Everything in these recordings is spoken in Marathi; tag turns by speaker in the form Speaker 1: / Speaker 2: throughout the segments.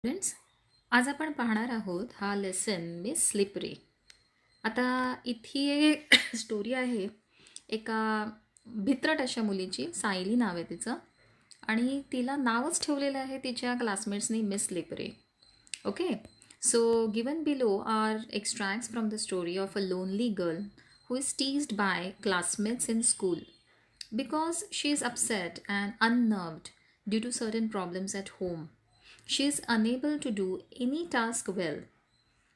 Speaker 1: फ्रेंड्स, आज आपण पाहणार आहोत हा लेसन मिस स्लिपरी. आता इथे एक स्टोरी आहे एका भित्रट अशा मुलीची. सायली नाव आहे तिचं आणि तिला नावच ठेवलेलं आहे तिच्या क्लासमेट्सनी miss slippery. Okay, so given below are extracts from the story of a lonely girl who is teased by classmates in school because she is upset and unnerved due to certain problems at home. She is unable to do any task well.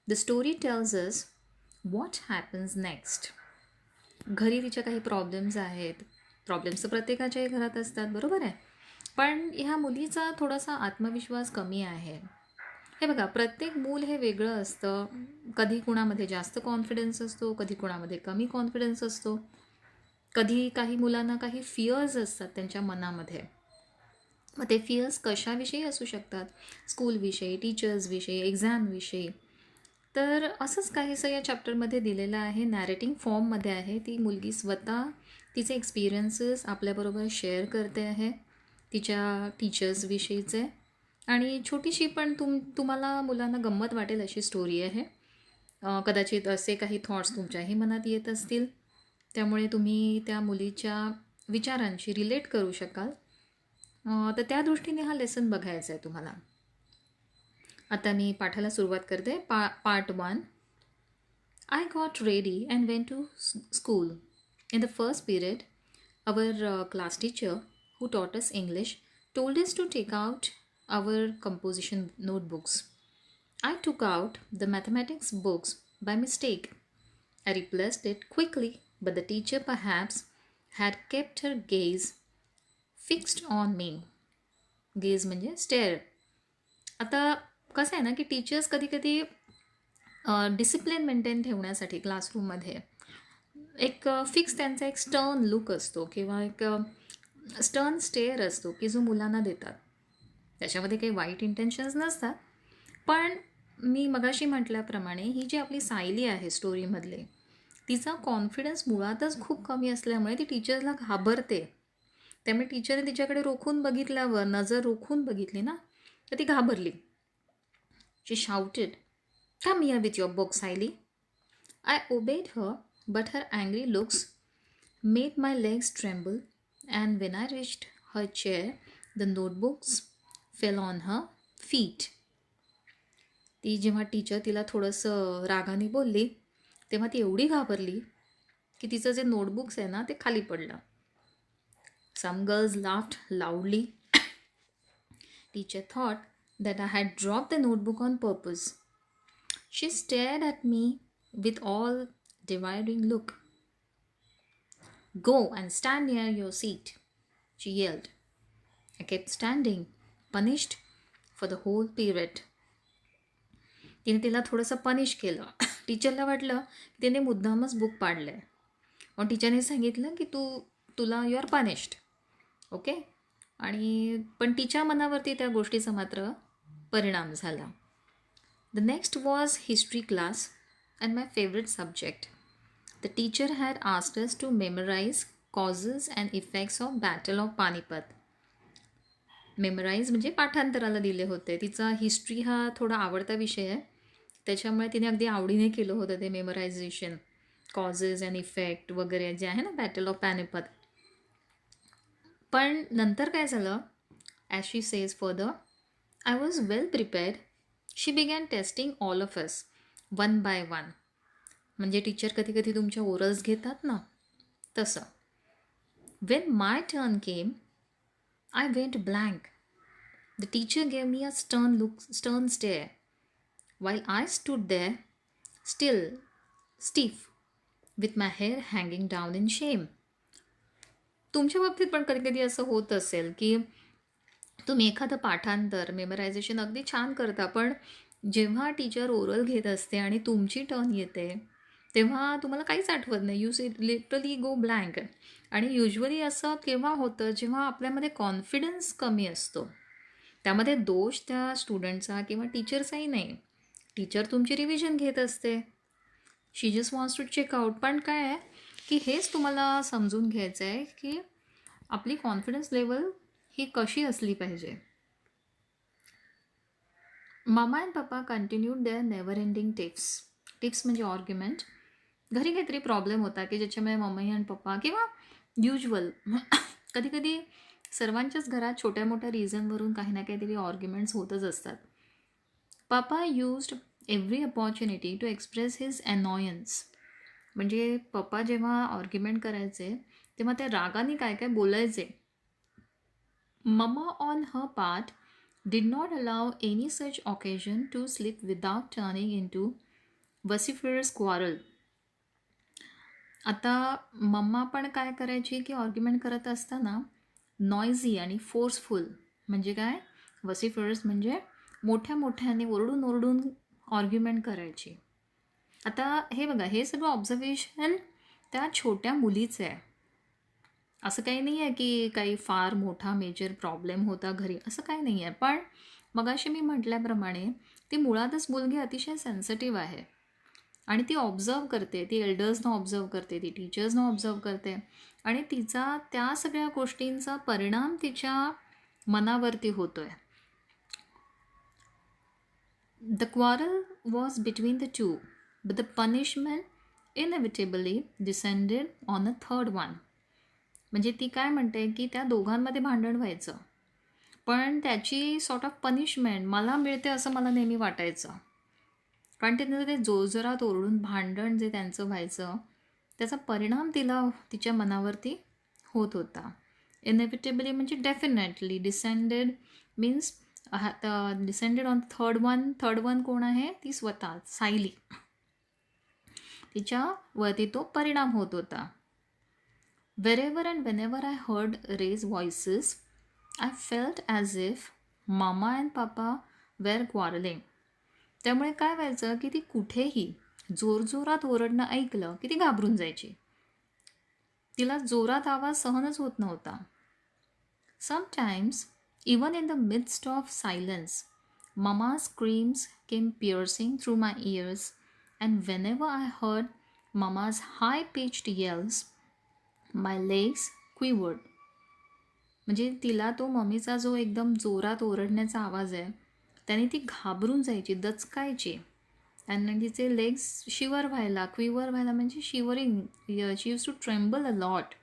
Speaker 1: The story tells us what happens next. घरी तिच्या काही प्रॉब्लेम्स आहेत. प्रॉब्लेम्स तर प्रत्येकाच्याही घरात असतात, बरोबर आहे. पण ह्या मुलीचा थोडासा आत्मविश्वास कमी आहे. हे बघा, प्रत्येक मूल हे वेगळं असतं. कधी कुणामध्ये जास्त कॉन्फिडन्स असतो, कधी कुणामध्ये कमी कॉन्फिडन्स असतो. कधी काही मुलांना काही फिअर्स असतात त्यांच्या मनामध्ये. मग ते फिअर्स कशाविषयी असू शकतात, स्कूलविषयी, टीचर्सविषयी, एक्झामविषयी. तर असंच काहीसं या चॅप्टरमध्ये दिलेलं आहे. नॅरेटिंग फॉर्ममध्ये आहे. ती मुलगी स्वतः तिचे एक्सपिरियन्सेस आपल्याबरोबर शेअर करते आहे तिच्या टीचर्सविषयीचे. आणि छोटीशी पण तुम्हाला मुलांना गंमत वाटेल अशी स्टोरी आहे. कदाचित असे काही थॉट्स तुमच्याही मनात येत असतील, त्यामुळे तुम्ही त्या मुलीच्या विचारांशी रिलेट करू शकाल. तर त्या दृष्टीने हा लेसन बघायचा आहे तुम्हाला. आता मी पाठाला सुरुवात करते. Part 1. I got ready and went to school. In the first period, our class teacher, who taught us English, told us to take out our composition notebooks. I took out the mathematics books by mistake. I replaced it quickly, but the teacher perhaps had kept her gaze fixed on me. Gaze म्हणजे स्टेअर. आता कसं आहे ना, की टीचर्स कधी कधी डिसिप्लिन मेंटेन ठेवण्यासाठी क्लासरूममध्ये एक फिक्स त्यांचा एक स्टर्न लुक असतो किंवा एक स्टर्न स्टेअर असतो की जो मुलांना देतात. त्याच्यामध्ये काही वाईट इंटेन्शन्स नसतात. पण मी मगाशी म्हटल्याप्रमाणे ही जी आपली सायली आहे स्टोरीमधले, तिचा कॉन्फिडन्स मुळातच खूप कमी असल्यामुळे ती टीचर्सला घाबरते. त्यामुळे टीचरने तिच्याकडे रोखून बघितल्यावर, नजर रोखून बघितली ना, तर ती घाबरली. शी shouted, "Come here with your book, Siley." I obeyed her, but her angry looks made my legs tremble, and when I reached her chair, the notebooks fell on her feet. ती जेव्हा टीचर तिला थोडंसं रागाने बोलली, तेव्हा ती एवढी घाबरली की तिचं जे नोटबुक्स आहे ना, ते खाली पडलं. Some girls laughed loudly. Teacher thought that I had dropped the notebook on purpose. She stared at me with all devouring look. "Go and stand near your seat," she yelled. I kept standing, punished for the whole period. तिने तिला थोडंसं पनिश केलं. टीचरला वाटलं की तिने मुद्दामच बुक पाडलं आहे. मग टीचरने सांगितलं की तुला यू आर पनिश्ड. ओके. आणि पण तिच्या मनावरती त्या गोष्टीचा मात्र परिणाम झाला. The next was history class and my favourite subject. The teacher had asked us to memorise causes and effects of battle of Panipat. Memorise म्हणजे पाठांतराला दिले होते. तिचा हिस्ट्री हा थोडा आवडता विषय आहे, त्याच्यामुळे तिने अगदी आवडीने केलं होतं ते मेमरायझेशन. कॉजेस अँड इफेक्ट वगैरे जे आहे ना, बॅटल ऑफ पानिपत. पण नंतर काय झालं, as she says further, I was well prepared. She began testing all of us one by one. म्हणजे टीचर कधी कधी तुमच्या ओरल्स घेतात ना, तसं. When my turn came, I went blank. The teacher gave me a stern stare, while I stood there, still, stiff, with my hair hanging down in shame. तुमच्या बाबतीत पण कधी कधी असं होत असेल की तुम्ही एखादं पाठांतर, मेमरायझेशन अगदी छान करता, पण जेव्हा टीचर ओरल घेत असते आणि तुमची टर्न येते, तेव्हा तुम्हाला काहीच आठवत नाही. You literally go blank. आणि युजली असं केव्हा होतं, जेव्हा आपल्यामध्ये कॉन्फिडन्स कमी असतो. त्यामध्ये दोष त्या स्टुडंटचा किंवा टीचरचाही नाही. टीचर तुमची रिव्हिजन घेत असते. She just wants to check out. पण काय आहे की हेच तुम्हाला समजून घ्यायचं आहे की आपली कॉन्फिडन्स लेवल ही कशी असली पाहिजे. Mamma and papa continued their never ending tips म्हणजे आर्ग्युमेंट. घरी काहीतरी प्रॉब्लेम होता की ज्याच्यामुळे मम्मी आणि पप्पा किंवा युज्युअल कधी कधी सर्वांच्याच घरात छोट्या मोठ्या रिझनवरून काही ना काहीतरी आर्ग्युमेंट्स होतच असतात. Papa used every opportunity to express his annoyance. म्हणजे पप्पा जेव्हा आर्ग्युमेंट करायचे तेव्हा त्या रागाने काय काय बोलायचे. Mama, on her part, did not allow any such occasion to slip without turning into vociferous quarrel. आता मम्मा पण काय करायची की आर्ग्युमेंट करत असताना नॉयझी आणि फोर्सफुल म्हणजे काय, वसिफरस म्हणजे मोठ्या मोठ्याने ओरडून ओरडून आर्ग्युमेंट करायची. आता हे बघा, हे सगळं ऑब्झर्वेशन त्या छोट्या मुलीचं आहे. असं काही नाही आहे की काही फार मोठा मेजर प्रॉब्लेम होता घरी, असं काही नाही आहे. पण मगाशी मी म्हटल्याप्रमाणे ती मुळातच मुलगी अतिशय सेन्सिटिव्ह आहे आणि ती ऑब्झर्व करते, ती एल्डर्सना ऑब्झर्व करते, ती टीचर्सना ऑब्झर्व करते आणि तिचा त्या सगळ्या गोष्टींचा परिणाम तिच्या मनावरती होतो आहे. The quarrel was between the two, but the punishment inevitably descended on a third one. म्हणजे ती काय म्हणते की त्या दोघांमध्ये भांडण व्हायचं, पण त्याची सॉर्ट ऑफ पनिशमेंट मला मिळते असं मला नेहमी वाटायचं. कारण ते जोरजोरात ओरडून भांडण जे त्यांचं व्हायचं त्याचा परिणाम तिला तिच्या मनावरती होत होता. इनएव्हिटेबली म्हणजे definitely. Descended means descended on third one कोण आहे, ती स्वतः सायली. तिच्यावरती तो परिणाम होत होता. Wherever and whenever I heard raised voices, I felt as if Mama and Papa were quarreling. त्यामुळे काय व्हायचं की ती कुठेही जोरजोरात ओरडणं ऐकलं की ती घाबरून जायची. तिला जोरात आवाज सहनच होत नव्हता. Sometimes, even in the midst of silence, Mama's screams came piercing through my ears, and whenever I heard Mama's high-pitched yells, my legs quivered. म्हणजे तिला तो मम्मीचा जो एकदम जोरात ओरडण्याचा आवाज आहे त्याने ती घाबरून जायची, दचकायची आणि तिचे लेग्स शिवर व्हायला म्हणजे shivering, she use to tremble a lot.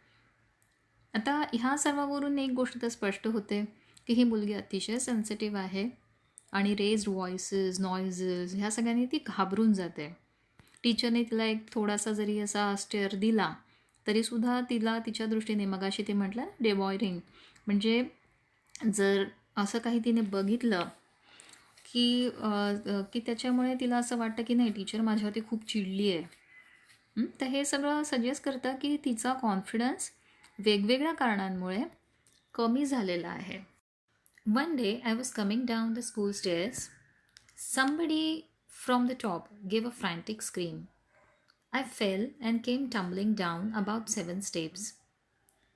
Speaker 1: आता ह्या सर्वावरून एक गोष्ट तर स्पष्ट होते की ही मुलगी अतिशय सेन्सिटिव्ह आहे आणि रेज्ड व्हॉइसेस, नॉइजेस ह्या सगळ्यांनी ती घाबरून जाते. टीचरने तिला एक थोडासा जरी असा स्टेअर दिला तरीसुद्धा तिला तिच्या दृष्टीने, मगाशी ते म्हटलं डेवॉयरिंग, म्हणजे जर असं काही तिने बघितलं की की त्याच्यामुळे तिला असं वाटतं की नाही, टीचर माझ्यावरती खूप चिडली आहे. तर हे सगळं सजेस्ट करतं की तिचा कॉन्फिडन्स वेगवेगळ्या कारणांमुळे कमी झालेला आहे. One day I was coming down the school stairs. Somebody from the top gave a frantic scream. I fell and came tumbling down about 7 steps.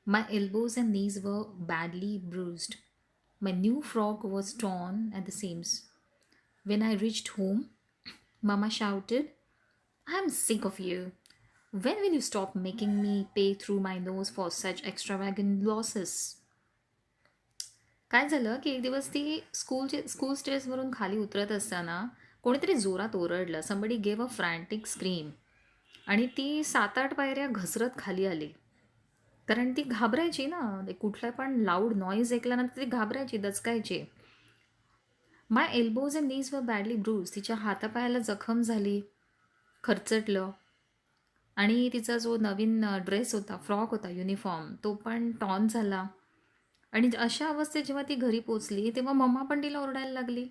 Speaker 1: My elbows and knees were badly bruised. My new frock was torn at the seams. When I reached home, Mama shouted, I'm sick of you. When will you stop making me pay through my nose for such extravagant losses? काय झालं की एक दिवस ती स्कूल स्टेअर्सवरून खाली उतरत असताना कोणीतरी जोरात ओरडलं. Somebody gave a frantic scream. आणि ती 7-8 पायऱ्या घसरत खाली आली. कारण ती घाबरायची ना, कुठला पण लाऊड नॉईज ऐकल्यानंतर ती घाबरायची, दचकायची. माय एल्बोज अँड नीज वर बॅडली ब्रूज. तिच्या हातापायाला जखम झाली, खरचटलं आणि तिचा जो नवीन ड्रेस होता, फ्रॉक होता, युनिफॉर्म, तो पण टॉन झाला. आणि अशा अवस्थेत जेव्हा ती घरी पोचली तेव्हा मम्मा पण तिला ओरडायला लागली.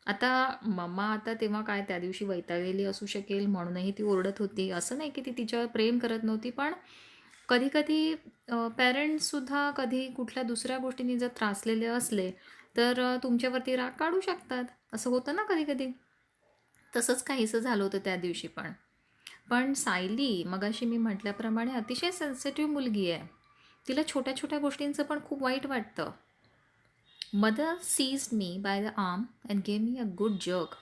Speaker 1: आता मम्मा तेव्हा काय त्या दिवशी वैतागलेली असू शकेल म्हणूनही ती ओरडत होती. असं नाही की ती तिच्यावर प्रेम करत नव्हती, पण कधी कधी पेरेंट्ससुद्धा कधी कुठल्या दुसऱ्या गोष्टींनी जर त्रासलेले असले तर तुमच्यावरती राग काढू शकतात. असं होतं ना कधी कधी. तसंच काहीसं झालं होतं त्या दिवशी. पण सायली मगाशी मी म्हटल्याप्रमाणे अतिशय सेन्सिटिव्ह मुलगी आहे. तिला छोट्या छोट्या गोष्टींचं पण खूप वाईट वाटतं. Mother seized me by the arm and gave me a good jerk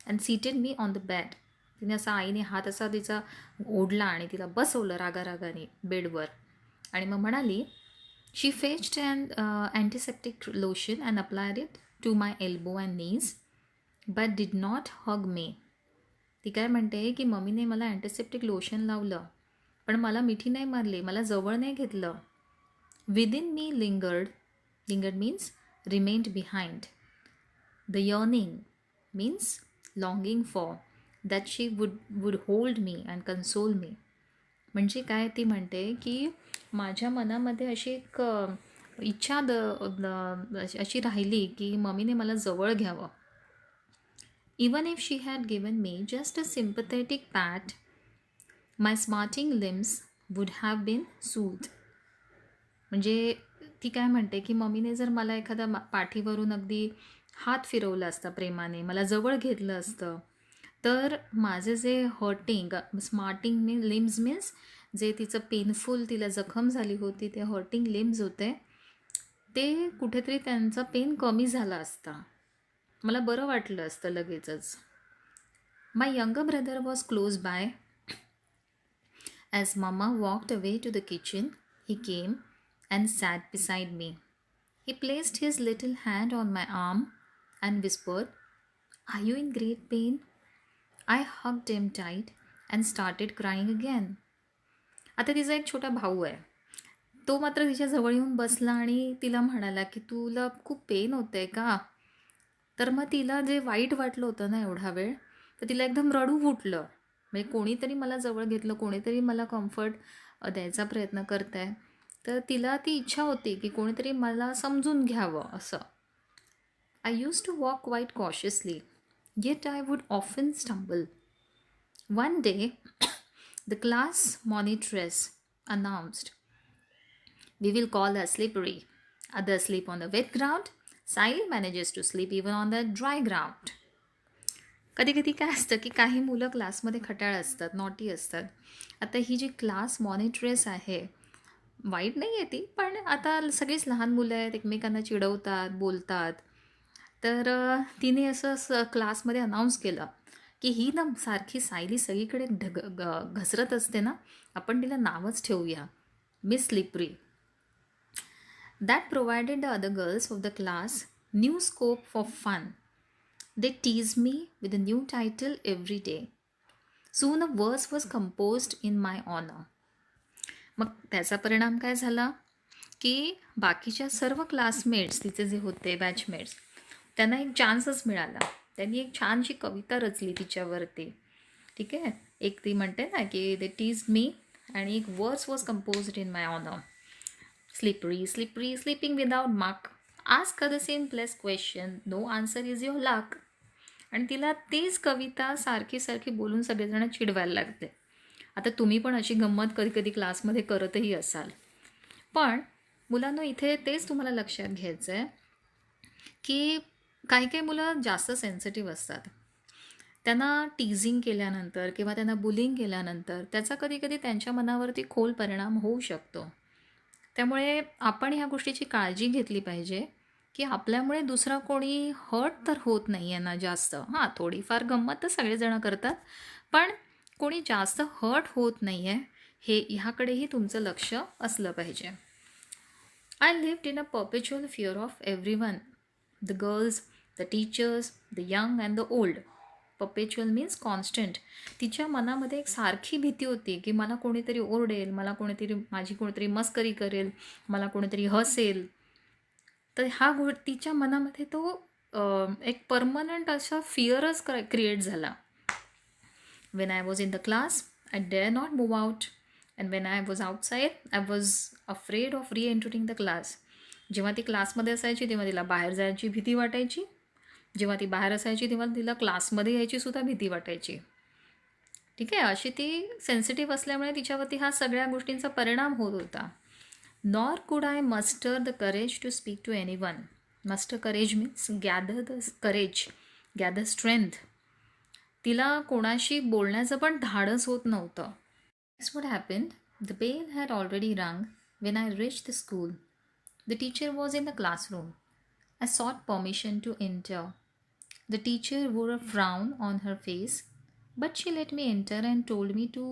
Speaker 1: and seated me on the bed. तिने असा आईने हात असा तिचा ओढला आणि तिला बसवलं रागारागाने बेडवर आणि मग म्हणाली, she fetched and antiseptic lotion and applied it to my elbow and knees but did not hug me. ती काय म्हणते की मम्मीने मला अँटीसेप्टिक लोशन लावलं पण मला मिठी नाही मारली, मला जवळ नाही घेतलं. Within me lingered means remained behind. The yearning means longing for that she would hold me and console me. म्हणजे काय ती म्हणते की माझ्या मनामध्ये अशी एक इच्छा अशी राहिली की मम्मीने मला जवळ घ्यावं. Even if she had given me just a sympathetic pat my smarting limbs would have been soothed. म्हणजे ती काय म्हणते की मम्मीने जर मला एखादा पाठीवरून अगदी हात फिरवला असता प्रेमाने, मला जवळ घेतलं असतं, तर माझे जे हर्टिंग स्मार्टिंग लिम्स मीन्स जे तिचं पेनफुल तिला जखम झाली होती, ते हर्टिंग लिम्स होते, ते कुठेतरी त्यांचा पेन कमी झाला असता, मला बरं वाटलं असतं लगेचच. My younger brother was close by. As Mama walked away to the kitchen, he came and sat beside me. He placed his little hand on my arm and whispered, "Are you in great pain?" I hugged him tight and started crying again. आता तिचा एक छोटा भाऊ आहे. तो मात्र तिच्या जवळ येऊन बसला आणि तिला म्हणाला की तुला खूप पेन होतंय का? तर मग तिला जे वाईट वाटलं होतं ना एवढा वेळ, तर तिला एकदम रडू फुटलं. म्हणजे कोणीतरी मला जवळ घेतलं, कोणीतरी मला कम्फर्ट द्यायचा प्रयत्न करत आहे. तर तिला ती इच्छा होती की कोणीतरी मला समजून घ्यावं असं. I used to walk quite cautiously, yet I would often stumble. One day the class monitoress announced, "We will call her Slippery. Others sleep on the wet ground. Siley manages to sleep even on the dry ground." कधी कधी काय असतं की काही मुलं क्लासमध्ये खट्याळ असतात, नॉटी असतात. आता ही जी क्लास मॉनिटरेस आहे, वाईट नाही आहे ती, पण आता सगळीच लहान मुलं आहेत, एकमेकांना चिडवतात, बोलतात. तर तिने असं क्लासमध्ये अनाऊन्स केलं की ही ना सारखी सायली सगळीकडे घसरत असते ना, आपण तिला नावच ठेवूया, miss slippery. That provided the other girls of the class new scope for fun. They teased me with a new title every day. Soon a verse was composed in my honor. मग त्याचा परिणाम काय झाला की बाकीच्या सर्व क्लासमेट्स तिचे जे होते बॅचमेट्स, त्यांना एक चान्सच मिळाला. त्यांनी एक छानशी कविता रचली तिच्यावरती. ठीक आहे, एक ती म्हणते ना की दे टीज मी, आणि एक verse was composed in my honour. Slippery, slippery, sleeping without muck. Ask her the simplest question. No answer is your luck. आणि तिला तीच कविता सारखी सारखी बोलून सगळेजण चिडवायला लागते. आता तुम्ही पण अशी गंमत कधी कधी क्लासमध्ये करतही असाल. पण मुलांनो, इथे तेच तुम्हाला लक्षात घ्यायचं आहे की काही काही मुलं जास्त सेन्सिटिव्ह असतात. त्यांना टीझिंग केल्यानंतर किंवा त्यांना बुलिंग केल्यानंतर त्याचा कधी कधी त्यांच्या मनावरती खोल परिणाम होऊ शकतो. त्यामुळे आपण ह्या गोष्टीची काळजी घेतली पाहिजे की आपल्यामुळे दुसरा कोणी हर्ट तर होत नाही आहे ना जास्त. हां, थोडीफार गंमत तर सगळेजण करतात, पण कोणी जास्त हर्ट होत नाही आहे हे ह्याकडेही तुमचं लक्ष असलं पाहिजे. I lived in a परपेच्युअल fear of every one, the girls, the teachers, the young and the old. परपेच्युअल means constant. तिच्या मनामध्ये एक सारखी भीती होती की मला कोणीतरी ओरडेल, मला माझी कोणीतरी मस्करी करेल, मला कोणीतरी हसेल. तर तिच्या मनामध्ये तो एक परमनंट असा फिअरच क्रिएट झाला. When I was in the class I dare not move out, and when I was outside I was afraid of reentering the class. जेव्हा ती क्लासमध्ये असायची तेव्हा तिला बाहेर जायची भीती वाटायची, जेव्हा ती बाहेर असायची तेव्हा तिला क्लासमध्ये यायची सुद्धा भीती वाटायची. ठीक आहे, अशी ती सेन्सिटिव्ह असल्यामुळे तिच्यावरती हा सगळ्या गोष्टींचा परिणाम होत होता. Nor could I muster the courage to speak to anyone. Muster courage means gather the courage, gather strength. तिला कोणाशी बोलण्याचं पण धाडस होत नव्हतं. Next what happened, the bell had already rung when I reached the school. The teacher was in the classroom. I sought permission to enter. The teacher wore a frown on her face, but she let me enter and told me to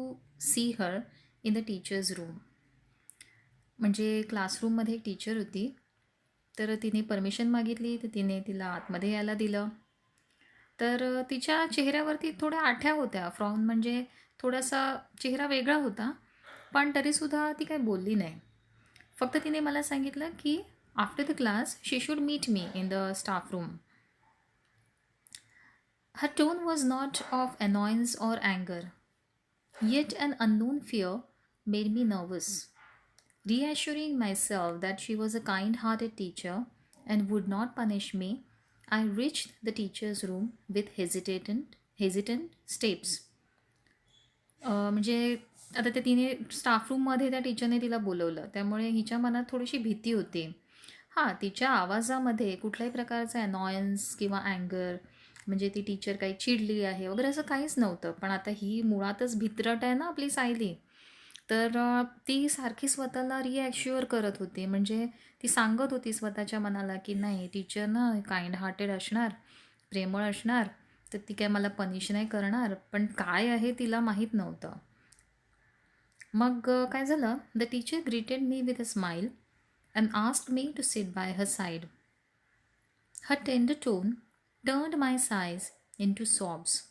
Speaker 1: see her in the teacher's room. म्हणजे क्लासरूममध्ये एक टीचर होती, तर तिने परमिशन मागितली, तर तिने तिला आतमध्ये यायला दिलं. तर तिच्या चेहऱ्यावरती थोड्या आठ्या होत्या. फ्रॉन म्हणजे थोडासा चेहरा वेगळा होता. पण तरीसुद्धा ती काही बोलली नाही. फक्त तिने मला सांगितलं की after the class she should meet me in the staff room. Her tone was not of annoyance or anger, yet an unknown fear made me nervous. Reassuring myself that she was a kind hearted teacher and would not punish me, I reached the teacher's room with hesitant steps. म्हणजे आता ते तिने स्टाफ रूममध्ये त्या टीचरने तिला बोलवलं, त्यामुळे हिच्या मनात थोडीशी भीती होती. हां, तिच्या आवाजामध्ये कुठल्याही प्रकारचा अनॉयन्स किंवा अँगर, म्हणजे ती टीचर काही चिडली आहे वगैरे असं काहीच नव्हतं. पण आता ही मुळातच भित्रट आहे ना आपली सायली, तर ती सारखी स्वतःला रिॲश्युअर करत होती. म्हणजे ती सांगत होती स्वतःच्या मनाला की नाही, टीचर ना काइंड हार्टेड असणार, प्रेमळ असणार, तर ती काय मला पनिश नाही करणार. पण काय आहे तिला माहीत नव्हतं. मग काय झालं, the teacher greeted me with a smile and asked me to sit by her side. Her tender tone turned my sighs into sobs.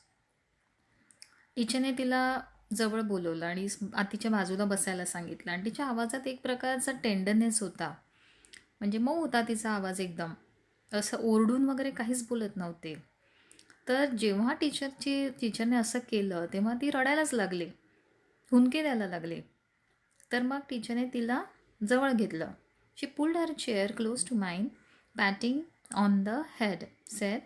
Speaker 1: टीचरने तिला जवळ बोलवलं आणि तिच्या बाजूला बसायला सांगितलं आणि तिच्या आवाजात एक प्रकारचा टेंडरनेस होता. म्हणजे मऊ होता तिचा आवाज एकदम. असं ओरडून वगैरे काहीच बोलत नव्हते. तर जेव्हा टीचरने असं केलं तेव्हा ती रडायलाच लागली, हुंदके द्यायला लागली. तर मग टीचरने तिला जवळ घेतलं. She pulled her chair close to mine, patting on the head, said,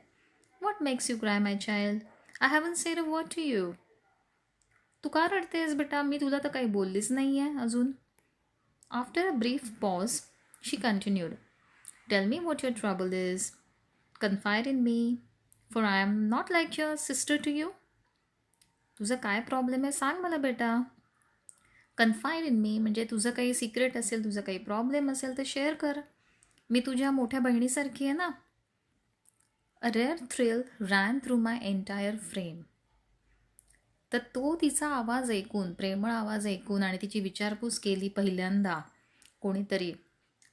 Speaker 1: "what makes you cry my child? I haven't said a word to you." तू का रडतेस बेटा, मी तुला तर काही बोललीच नाही आहे अजून. After a brief pause she continued, tell me what your trouble is, confide in me, for I am not like your sister to you. तुझं काय प्रॉब्लेम आहे सांग मला बेटा. कन्फाईड इन मी म्हणजे तुझं काही सिक्रेट असेल, तुझं काही प्रॉब्लेम असेल तर शेअर कर. मी तुझ्या मोठ्या बहिणीसारखी आहे ना. अ रेअर थ्रिल रॅन थ्रू माय एंटायर फ्रेम. तर तो तिचा आवाज ऐकून, प्रेमळ आवाज ऐकून आणि तिची विचारपूस केली पहिल्यांदा कोणीतरी,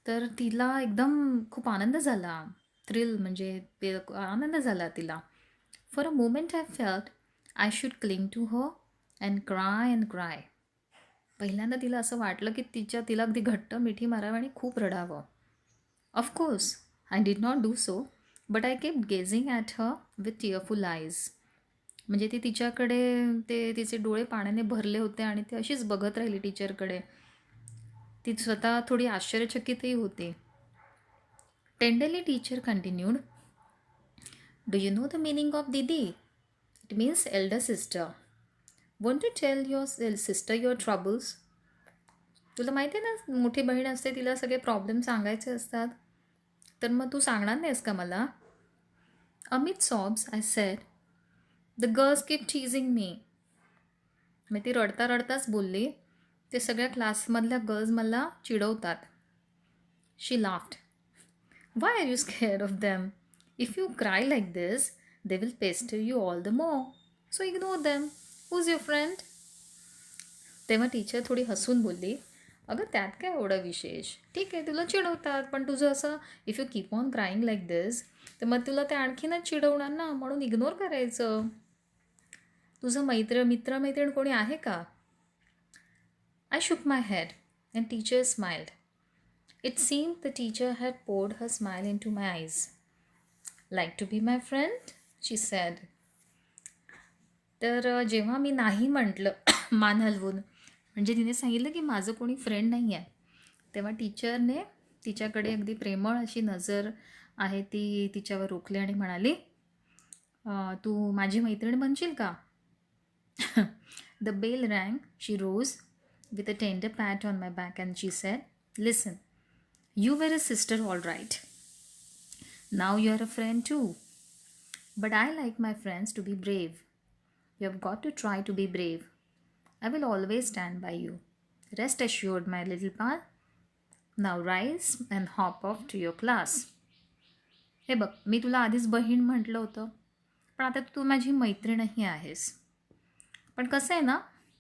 Speaker 1: तर तिला एकदम खूप आनंद झाला. थ्रिल म्हणजे ते आनंद झाला तिला. For a moment I felt I should cling to her and cry. पहिल्यांदा तिला असं वाटलं की तिला अगदी घट्ट मिठी मारावं आणि खूप रडावं. Of course I did not do so, but I kept gazing at her with tearful eyes. म्हणजे ती तिच्याकडे, तिचे डोळे पाण्याने भरले होते आणि ती अशीच बघत राहिली टीचरकडे. ती स्वतः थोडी आश्चर्यचकितही होती. Tenderly teacher continued, do you know the meaning of didi? It means elder sister. Want to tell your sister your troubles? तुला माहिती आहे ना, मोठी बहीण असते तिला सगळे प्रॉब्लेम सांगायचे असतात, तर मग तू सांगणार नाहीस का मला? Amid sobs I said, the girls keep teasing me. मग ती रडता रडताच बोलली, ते सगळ्या क्लासमधल्या गर्ल्स मला चिडवतात. She laughed, why are you scared of them? If you cry like this they will pester you all the more, so ignore them. Who is your friend? तेव्हा टीचर थोडी हसून बोलली, अगं त्यात काय एवढं विशेष, ठीक आहे तुला चिडवतात, पण तुझं असं if you keep on crying like this तर मग तुला ते आणखीनच चिडवणार ना, म्हणून इग्नोर करायचं. तुझं मित्रमैत्रीण कोणी आहे का? I shook my head and teacher smiled. It seemed the teacher had poured her smile into my eyes. Like to be my friend, she said. तर जेव्हा मी नाही म्हटलं मान हलवून, म्हणजे तिने सांगितलं की माझं कोणी फ्रेंड नाही आहे, तेव्हा टीचरने तिच्याकडे अगदी प्रेमळ अशी नजर आहे ती तिच्यावर रोखली आणि म्हणाली, तू माझी मैत्रीण बनशील का? The bell rang. She rose with a tender pat on my back and she said, listen, you were a sister all right. Now you are a friend too, but I like my friends to be brave. You have got to try to be brave. I will always stand by you. Rest assured, my little pal. Now rise and hop off to your class. हे बघ, मी तुला आधीच बहीण म्हटलं होतं, पण आता तू माझी मैत्रीणही आहेस. पण कसं आहे ना,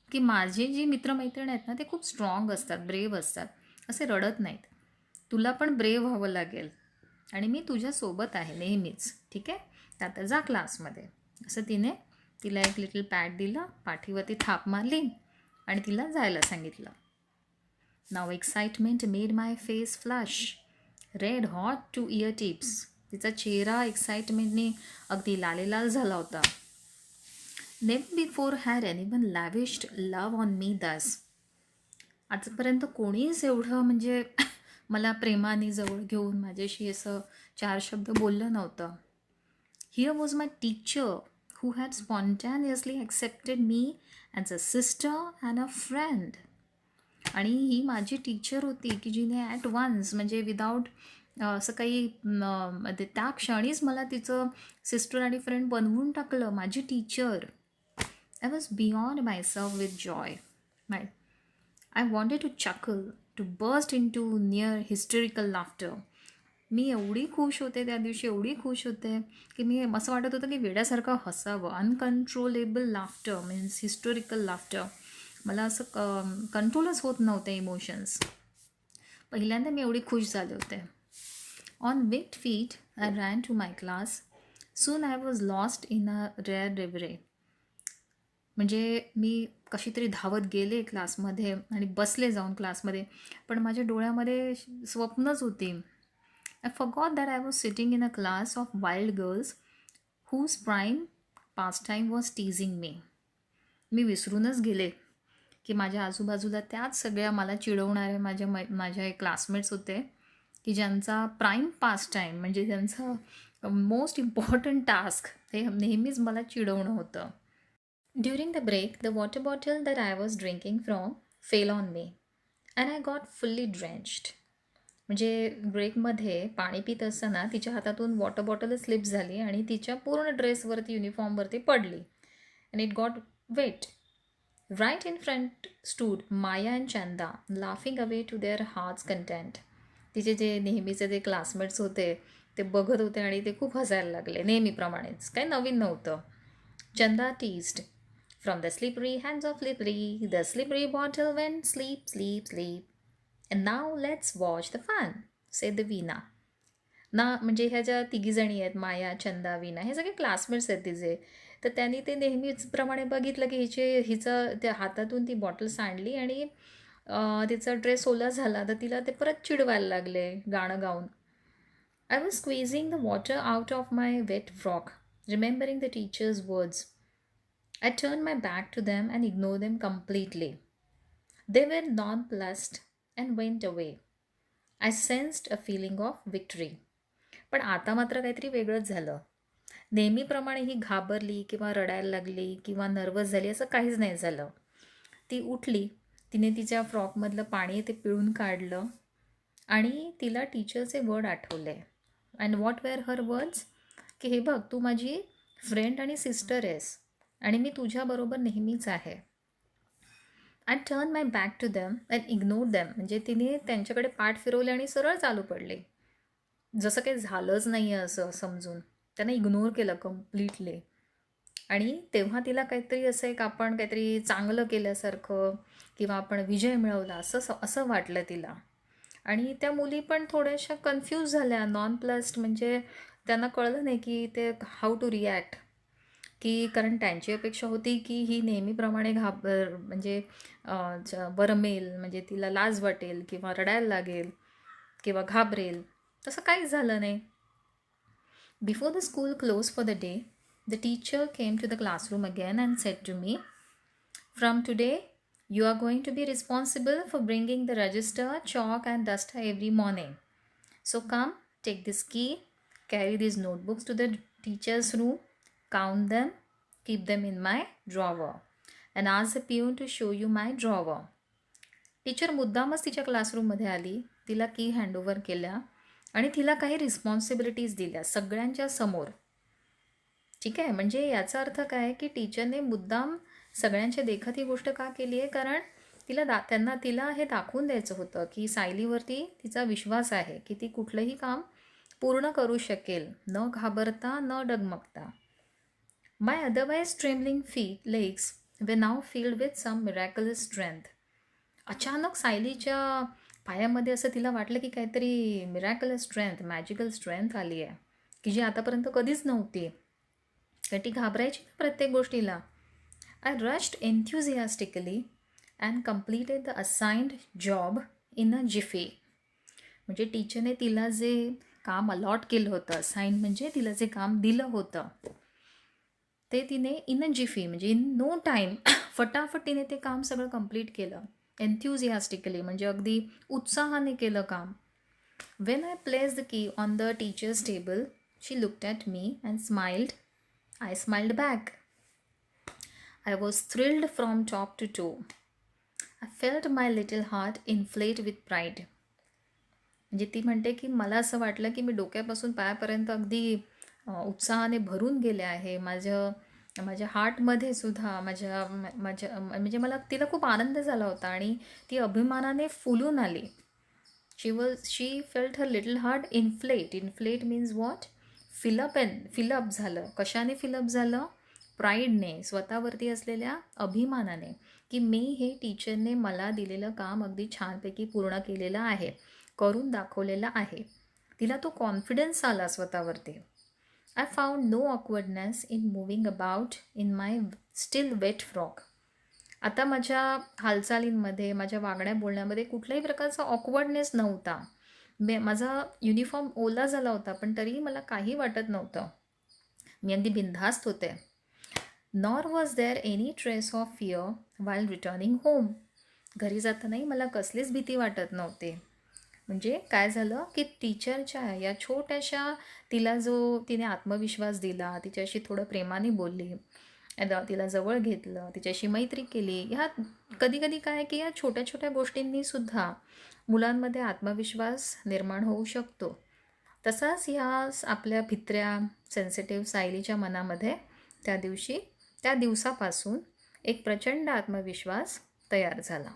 Speaker 1: की माझी जी मित्रमैत्रीण आहेत ना ते खूप स्ट्रॉंग असतात, ब्रेव्ह असतात, असे रडत नाहीत. तुला पण ब्रेव्ह व्हावं लागेल आणि मी तुझ्यासोबत आहे नेहमीच, ठीक आहे? आता जा क्लासमध्ये. असं तिला एक लिटल पॅड दिलं, पाठीवरती थाप मारली आणि तिला जायला सांगितलं. Now excitement made my face flush red hot to ear tips. तिचा चेहरा एक्साइटमेंटने अगदी लालेलाल झाला होता. Never before had anyone lavished love on me thus. आजपर्यंत कोणीच एवढं म्हणजे मला प्रेमाने जवळ घेऊन माझ्याशी असं 4 शब्द बोललं नव्हतं. Here was my teacher who had spontaneously accepted me as a sister and a friend. आणि ही माझी टीचर होती की जिने ॲट वन्स म्हणजे विदाऊट असं काही त्या क्षणीच मला तिचं सिस्टर आणि फ्रेंड बनवून टाकलं. माझी teacher. I was beyond myself with joy. I wanted to chuckle, to burst into near hysterical laughter. मी एवढी खुश होते त्या दिवशी, एवढी खुश होते की मी असं वाटत होतं की वेड्यासारखं हसावं. Uncontrollable laughter means historical laughter. मला असं कंट्रोलच होत नव्हते इमोशन्स. पहिल्यांदा मी एवढी खुश झाले होते. ऑन विक्ड feet I ran to my class. Soon I was lost in a rare reverie. म्हणजे मी कशी तरी धावत गेले क्लासमध्ये आणि बसले जाऊन क्लासमध्ये, पण माझ्या डोळ्यामध्ये स्वप्नच होती. I forgot that I was sitting in a class of wild girls whose prime pastime was teasing me. मी विसरूनच गेले की माझ्या आजूबाजूला त्याच सगळ्या मला चिडवणाऱ्या माझ्या क्लासमेट्स होते की ज्यांचा प्राईम पास टाईम म्हणजे ज्यांचं मोस्ट इम्पॉर्टंट टास्क हे नेहमीच मला चिडवणं होतं. During the break the water bottle that I was drinking from fell on me and I got fully drenched. म्हणजे ब्रेकमध्ये पाणी पित असताना तिच्या हातातून वॉटर बॉटलच स्लिप झाली आणि तिच्या पूर्ण ड्रेसवरती युनिफॉर्मवरती पडली. And it got wet. Right in front stood Maya and Chanda laughing away to their hearts content. तिचे जे नेहमीचे जे क्लासमेट्स होते ते बघत होते आणि ते खूप हसायला लागले नेहमीप्रमाणेच. काही नवीन नव्हतं. Chanda teased, from the slippery hands of slippery the slippery bottle Wien sleep sleep sleep. And now let's watch the fun, said the वीणा. ना म्हणजे ह्या ज्या तिघीजणी आहेत माया, चंदा, वीणा हे सगळे क्लासमेट्स आहेत तिचे. तर त्यांनी ते नेहमीच प्रमाणे बघितलं की हिचं त्या हातातून ती बॉटल सांडली आणि तिचा ड्रेस ओला झाला. तर तिला ते परत चिडवायला लागले गाणं गाऊन. I was squeezing the water out of my wet frock remembering the teacher's words. I turn my back to them and ignore them completely. They were nonplussed and went away. I sensed a feeling of victory. पण आता मात्र काहीतरी वेगळंच झालं. नेहमीप्रमाणे ही घाबरली किंवा रडायला लागली किंवा नर्वस झाली असं काहीच नाही झालं. ती उठली, तिने तिच्या फ्रॉकमधलं पाणी ते पिळून काढलं आणि तिला टीचरचे वर्ड आठवले. And what were her words? की हे बघ, तू माझी फ्रेंड आणि सिस्टर आहेस आणि मी तुझ्याबरोबर नेहमीच आहे. I turn my back to them and ignore them. म्हणजे तिने त्यांच्याकडे पाठ फिरवले आणि सरळ चालू पडले, जसं काही झालंच नाही आहे असं समजून. त्यांना इग्नोर केलं कम्प्लिटली. आणि तेव्हा तिला काहीतरी असं एक आपण काहीतरी चांगलं केल्यासारखं किंवा आपण विजय मिळवला असं वाटलं तिला. आणि त्या मुली पण थोड्याशा कन्फ्यूज झाल्या. नॉन प्लस्ड म्हणजे त्यांना कळलं नाही की ते हाऊ टू रिॲक्ट. की कारण त्यांची अपेक्षा होती की ही नेहमीप्रमाणे म्हणजे बरमेल, म्हणजे तिला लाज वाटेल किंवा रडायला लागेल किंवा घाबरेल. तसं काहीच झालं नाही. Before the school close for the day the teacher came to the classroom again and said to me, from today you are going to be responsible for bringing the register, chalk and duster every morning. So come, take this key, carry these notebooks to the teacher's room, count them, keep them in my drawer, and ask the peon to show you my drawer. Teacher मुद्दामच तिच्या क्लासरूममध्ये आली, तिला की हँडओव्हर केल्या आणि तिला काही रिस्पॉन्सिबिलिटीज दिल्या सगळ्यांच्या समोर. ठीक आहे, म्हणजे याचा अर्थ काय की टीचरने मुद्दाम सगळ्यांच्या देखत ही गोष्ट का केली आहे? कारण तिला हे दाखवून द्यायचं होतं की सायलीवरती तिचा विश्वास आहे की ती कुठलंही काम पूर्ण करू शकेल, न घाबरता न डगमगता. My otherwise trembling legs were now filled with some miraculous strength. अचानक सायलीच्या पायामध्ये असं तिला वाटलं की काहीतरी मिरॅक्युलस स्ट्रेंथ, मॅजिकल स्ट्रेंथ आली आहे की जी आतापर्यंत कधीच नव्हती. कारण ती घाबरायची ना प्रत्येक गोष्टीला. I rushed enthusiastically and completed the assigned job in a jiffy. म्हणजे टीचरने तिला जे काम अलॉट केलं होतं, असाईन म्हणजे तिला जे काम दिलं होतं, ते तिने इन अ जिफी म्हणजे इन नो टाईम फटाफट तिने ते काम सगळं कंप्लीट केलं. एन्थ्युझियास्टिकली म्हणजे अगदी उत्साहाने केलं काम. When I place the key on the teacher's table she looked at me and smiled. I smiled back. I was thrilled from top to toe. I felt my little heart inflate with pride. म्हणजे ती म्हणते की मला असं वाटलं की मी डोक्यापासून पायापर्यंत अगदी उत्साहाने भरून गेले आहे. माझ्या हार्टमध्ये सुद्धा माझ्या माझ्या म्हणजे मला तिला खूप आनंद झाला होता आणि ती अभिमानाने फुलून आली. She felt her little heart inflate. Inflate means what? Fill up झालं. कशाने फिलअप झालं? प्राईडने, स्वतःवरती असलेल्या अभिमानाने, की मी हे टीचरने मला दिलेलं काम अगदी छानपैकी पूर्ण केलेलं आहे, करून दाखवलेलं आहे. तिला तो कॉन्फिडन्स आला स्वतःवरती. I found no awkwardness in moving about in my still wet frock. आता माझ्या हालचालींमध्ये, माझ्या वागण्या बोलण्यामध्ये कुठल्याही प्रकारचा ऑकवर्डनेस नव्हता. माझा युनिफॉर्म ओला झाला होता, पण तरीही मला काही वाटत नव्हतं. मी अगदी बिनधास्त होते. Nor was there any trace of fear while returning home. घरी जातानाही मला कसलीच भीती वाटत नव्हते. म्हणजे काय झालं की टीचरच्या या छोट्याशा तिने आत्मविश्वास दिला, तिच्याशी थोडं प्रेमाने बोलली, तिला जवळ घेतलं, तिच्याशी मैत्री केली. ह्या कधी कधी काय की या छोट्या छोट्या गोष्टींनी सुद्धा मुलांमध्ये आत्मविश्वास निर्माण होऊ शकतो. तसाच ह्या आपल्या भित्र्या सेन्सिटिव्ह सायलीच्या मनामध्ये त्या दिवसापासून एक प्रचंड आत्मविश्वास तयार झाला.